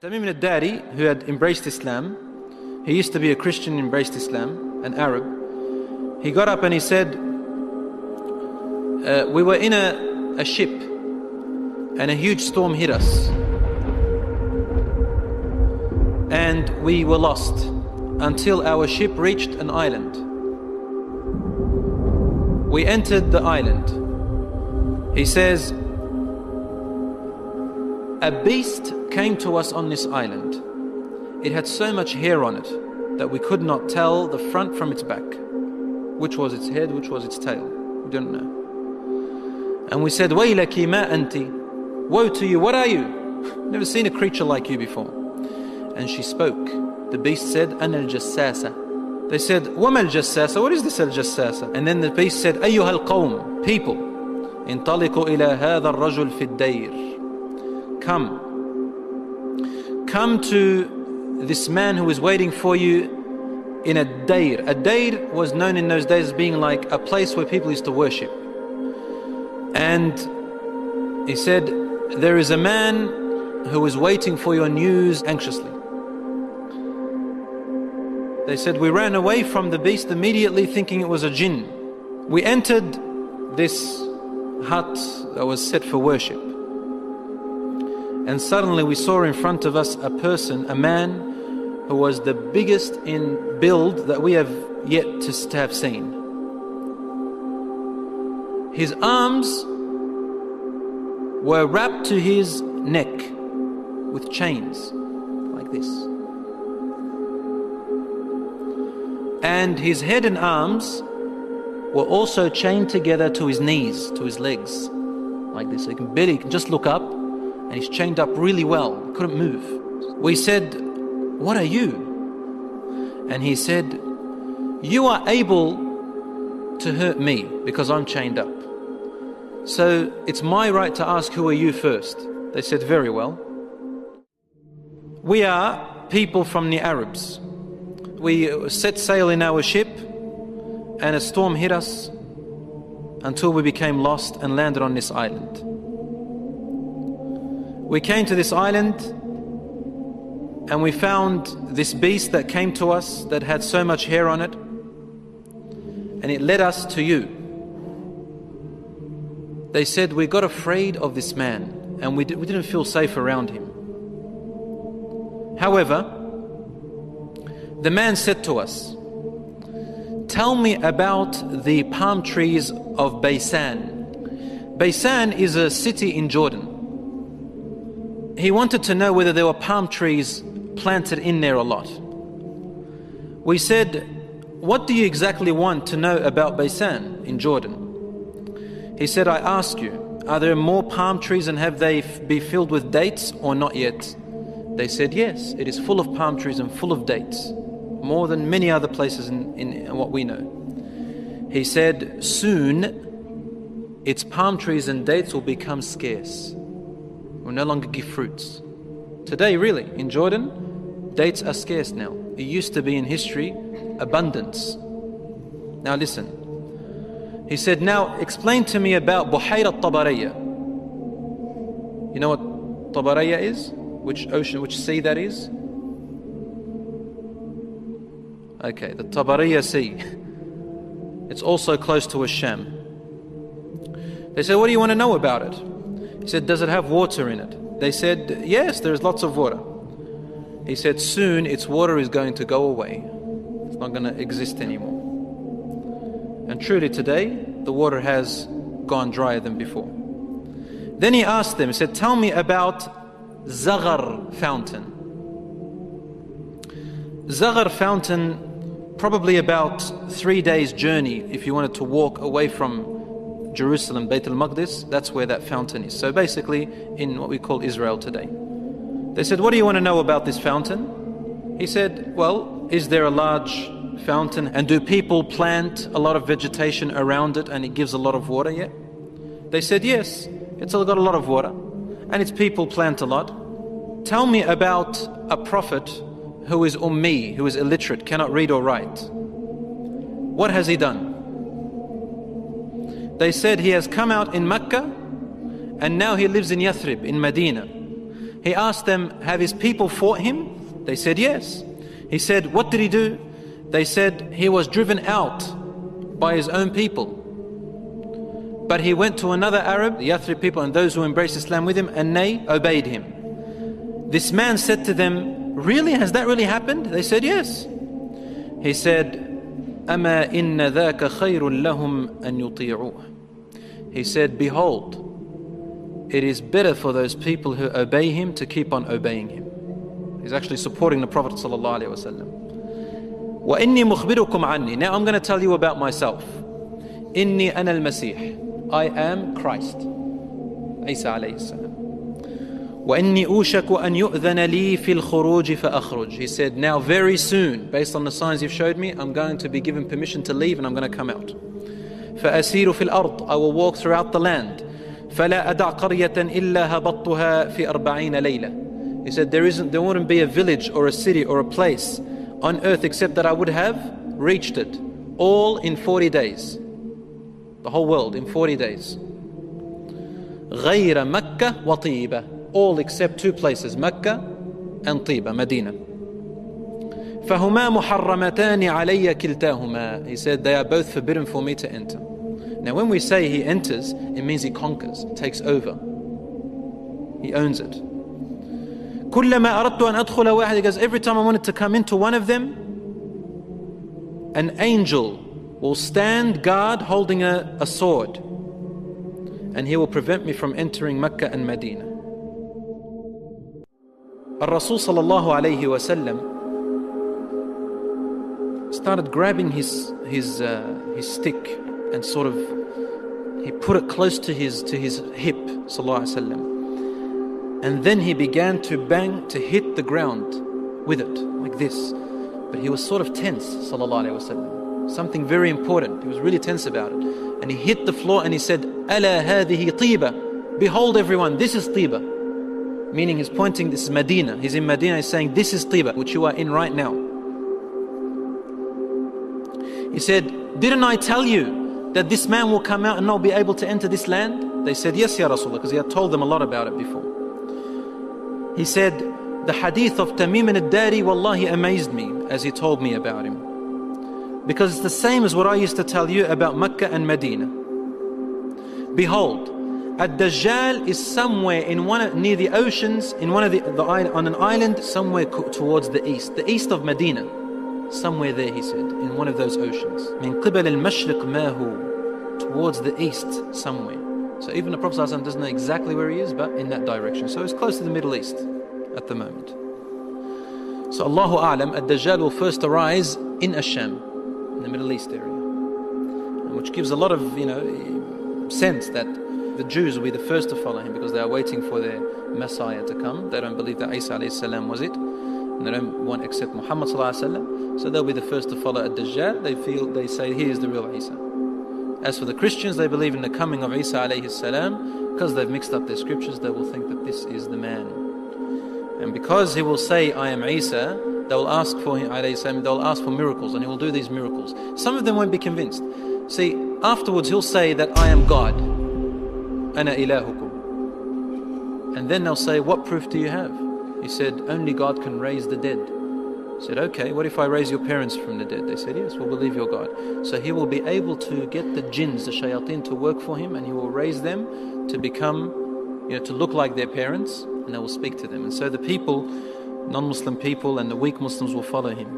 Tamim al-Dari, who had embraced Islam, he used to be a Christian, embraced Islam, an Arab. He got up and he said, we were in a ship and a huge storm hit us. And we were lost until our ship reached an island. We entered the island. He says, a beast came to us on this island. It had so much hair on it that we could not tell the front from its back. Which was its head, which was its tail. We don't know. And we said, Waylaki ma anti. Woe to you, what are you? Never seen a creature like you before. And she spoke. The beast said, Ana al-Jassasa. They said, Wama al-Jassasa? What is this al-Jassasa? And then the beast said, Ayyuha al-Qawm, people. Intaliqu ila hadha al-rajul fi ad-Dayr. Come to this man who is waiting for you in a Dayr. A Dayr was known in those days as being like a place where people used to worship. And he said, there is a man who is waiting for your news anxiously. They said, we ran away from the beast immediately thinking it was a jinn. We entered this hut that was set for worship. And suddenly we saw in front of us a person, a man who was the biggest in build that we have yet to have seen. His arms were wrapped to his neck with chains like this. And his head and arms were also chained together to his knees, to his legs, like this. So he can just look up. And he's chained up really well, couldn't move. We said, what are you? And he said, you are able to hurt me because I'm chained up. So it's my right to ask, who are you first? They said, very well. We are people from the Arabs. We set sail in our ship and a storm hit us until we became lost and landed on this island. We came to this island and we found this beast that came to us that had so much hair on it, and it led us to you. They said, we got afraid of this man and we didn't feel safe around him. However, the man said to us, tell me about the palm trees of Baysan. Baysan is a city in Jordan. He wanted to know whether there were palm trees planted in there or not. We said, what do you exactly want to know about Baysan in Jordan? He said, I ask you, are there more palm trees and have they be filled with dates or not yet? They said, yes, it is full of palm trees and full of dates, more than many other places in what we know. He said, soon its palm trees and dates will become scarce. Will no longer give fruits. Today, really, in Jordan, dates are scarce now. It used to be in history abundance. Now listen. He said, now explain to me about Buhayra Tabariyya. You know what Tabariyya is? Which ocean, which sea that is? Okay, the Tabariyya Sea. It's also close to Asham. They said, what do you want to know about it? He said, does it have water in it? They said, yes, there's lots of water. He said, soon its water is going to go away. It's not going to exist anymore. And truly today, the water has gone drier than before. Then he asked them, he said, tell me about Zaghar fountain. Zaghar fountain, probably about 3 days journey if you wanted to walk away from Jerusalem, Bayt al-Maqdis, that's where that fountain is. So basically in what we call Israel today. They said, what do you want to know about this fountain? He said, well, is there a large fountain and do people plant a lot of vegetation around it and it gives a lot of water yet? They said, yes, it's got a lot of water and its people plant a lot. Tell me about a prophet who is ummi, who is illiterate, cannot read or write. What has he done? They said he has come out in Mecca and now he lives in Yathrib, in Medina. He asked them, have his people fought him? They said yes. He said, what did he do? They said, he was driven out by his own people. But he went to another Arab, the Yathrib people and those who embraced Islam with him, and they obeyed him. This man said to them, really? Has that really happened? They said yes. He said, أَمَا إِنَّ ذَاكَ خَيْرٌ لَهُمْ أَن يُطِيعُوهُ. He said, behold, it is better for those people who obey him to keep on obeying him. He's actually supporting the Prophet ﷺ. وَإِنِّي مُخْبِرُكُمْ عَنِّي. Now I'm going to tell you about myself. إِنِّي أَنَا الْمَسِيحِ. I am Christ. Isa alayhi salam. وَإِنِّي أُوشَكُ أَن يُؤْذَنَ لِي فِي الْخُرُوجِ فَأَخْرُجْ. He said, now very soon, based on the signs you've showed me, I'm going to be given permission to leave and I'm going to come out. فَأَسِيرُ فِي الْأَرْضِ. I will walk throughout the land. فَلَا أَدَعْ قَرْيَةً إِلَّا هَبَطْتُهَا فِي 40 لَيْلَةً. He said, there wouldn't be a village or a city or a place on earth except that I would have reached it, all in 40 days. The whole world in 40 days. غَيْرَ مَكَّةَ وَطِيبَةَ. All except two places, Mecca and Tiba, Medina. فَهُمَا مُحَرَّمَتَانِ عَلَيَّ كِلْتَاهُمَا. He said, they are both forbidden for me to enter. Now when we say he enters, it means he conquers, takes over. He owns it. كُلَّمَا أَرَدْتُ أَنْ أَدْخُلَ وَاحِدٍ. He goes, every time I wanted to come into one of them, an angel will stand guard holding a sword, and he will prevent me from entering Mecca and Medina. Rasul sallallahu alayhi wa sallam started grabbing his stick and sort of he put it close to his hip, sallallahu alayhi wa sallam, and then he began to bang, to hit the ground with it like this. But he was sort of tense, sallallahu alayhi wa sallam. Something very important. He was really tense about it, and he hit the floor and he said, "Ala hadhihi tiba." Behold, everyone, this is Tiba. Meaning he's pointing, this is Medina. He's in Medina, he's saying, this is Tiba, which you are in right now. He said, didn't I tell you that this man will come out and not be able to enter this land? They said, yes, Ya Rasulullah, because he had told them a lot about it before. He said, the hadith of Tamim and al-Dari, wallahi, amazed me as he told me about him. Because it's the same as what I used to tell you about Mecca and Medina. Behold, Dajjal is somewhere near the oceans, on an island somewhere towards the east of Medina. Somewhere there, he said, in one of those oceans. Min qibal al-mashriq ma hu, towards the east somewhere. So even the Prophet ﷺ doesn't know exactly where he is, but in that direction. So it's close to the Middle East at the moment. So Allahu A'lam, Dajjal will first arise in Asham, in the Middle East area, which gives a lot of sense that the Jews will be the first to follow him because they are waiting for their Messiah to come. They don't believe that Isa alayhi salam was it, and they don't want to accept Muhammad sallallahu alayhi wasallam. So they'll be the first to follow Dajjal. They say he is the real Isa. As for the Christians, they believe in the coming of Isa alayhi salam. Because they've mixed up their scriptures, they will think that this is the man. And because he will say, I am Isa, they will ask for him alayhi salam. They will ask for miracles, and he will do these miracles. Some of them won't be convinced. See, afterwards he'll say that I am God. Ana ilahukum. And then they'll say, what proof do you have? He said, only God can raise the dead. He said, okay, what if I raise your parents from the dead? They said, yes, we'll believe you're God. So he will be able to get the jinns, the shayateen, to work for him, and he will raise them to become, to look like their parents, and they will speak to them. And so the people, non-Muslim people and the weak Muslims will follow him.